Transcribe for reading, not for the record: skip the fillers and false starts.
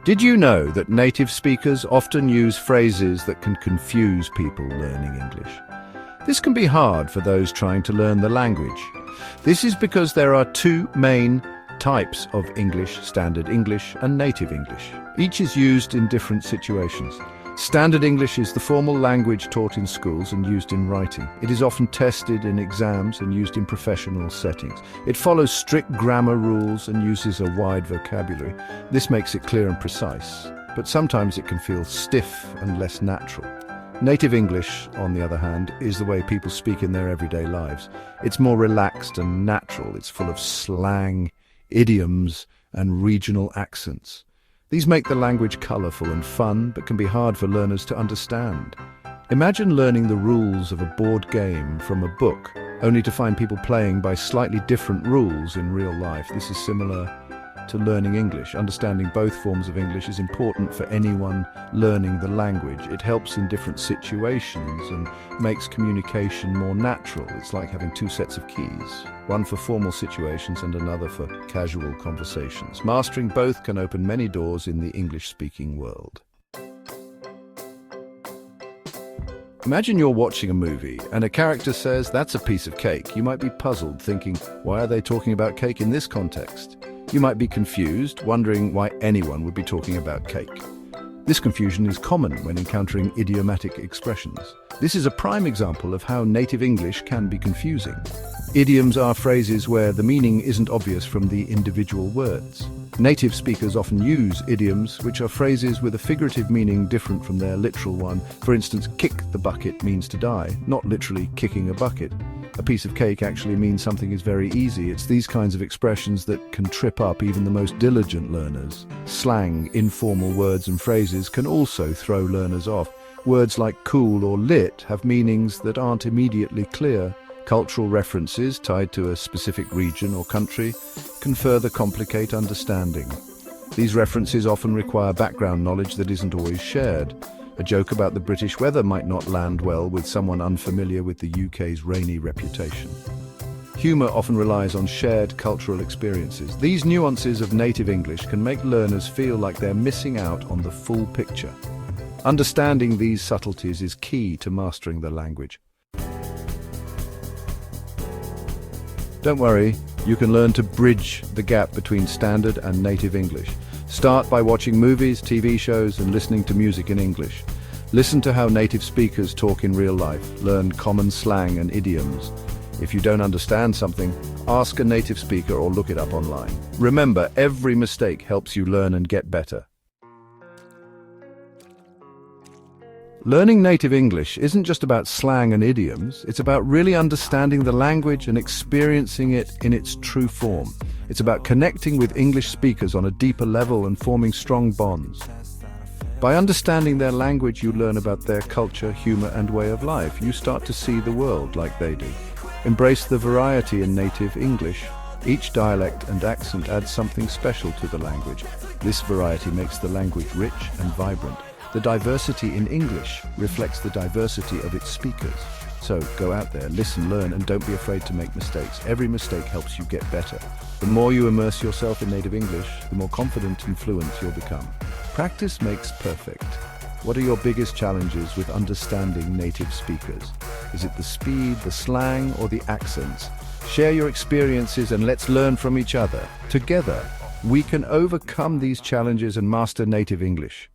Did you know that native speakers often use phrases that can confuse people learning English? This can be hard for those trying to learn the language. This is because there are two main types of English: Standard English and Native English. Each is used in different situations. Standard English is the formal language taught in schools and used in writing. It is often tested in exams and used in professional settings. It follows strict grammar rules and uses a wide vocabulary. This makes it clear and precise, but sometimes it can feel stiff and less natural. Native English, on the other hand, is the way people speak in their everyday lives. It's more relaxed and natural. It's full of slang, idioms, and regional accents. These make the language colorful and fun, but can be hard for learners to understand. Imagine learning the rules of a board game from a book, only to find people playing by slightly different rules in real life. This is similar to learning English. Understanding both forms of English is important for anyone learning the language. It helps in different situations and makes communication more natural. It's like having two sets of keys, one for formal situations and another for casual conversations. Mastering both can open many doors in the English-speaking world. Imagine you're watching a movie and a character says, "That's a piece of cake." You might be puzzled, thinking, why are they talking about cake in this context? You might be confused, wondering why anyone would be talking about cake. This confusion is common when encountering idiomatic expressions. This is a prime example of how native English can be confusing. Idioms are phrases where the meaning isn't obvious from the individual words. Native speakers often use idioms, which are phrases with a figurative meaning different from their literal one. For instance, kick the bucket means to die, not literally kicking a bucket. A piece of cake actually means something is very easy. It's these kinds of expressions that can trip up even the most diligent learners. Slang, informal words and phrases can also throw learners off. Words like cool or lit have meanings that aren't immediately clear. Cultural references tied to a specific region or country can further complicate understanding. These references often require background knowledge that isn't always shared. A joke about the British weather might not land well with someone unfamiliar with the UK's rainy reputation. Humour often relies on shared cultural experiences. These nuances of native English can make learners feel like they're missing out on the full picture. Understanding these subtleties is key to mastering the language. Don't worry, you can learn to bridge the gap between standard and native English. Start by watching movies, TV shows, and listening to music in English. Listen to how native speakers talk in real life. Learn common slang and idioms. If you don't understand something, ask a native speaker or look it up online. Remember, every mistake helps you learn and get better. Learning native English isn't just about slang and idioms. It's about really understanding the language and experiencing it in its true form. It's about connecting with English speakers on a deeper level and forming strong bonds. By understanding their language, you learn about their culture, humor, and way of life. You start to see the world like they do. Embrace the variety in native English. Each dialect and accent adds something special to the language. This variety makes the language rich and vibrant. The diversity in English reflects the diversity of its speakers. So go out there, listen, learn, and don't be afraid to make mistakes. Every mistake helps you get better. The more you immerse yourself in native English, the more confident and fluent you'll become. Practice makes perfect. What are your biggest challenges with understanding native speakers? Is it the speed, the slang, or the accents? Share your experiences and let's learn from each other. Together, we can overcome these challenges and master native English.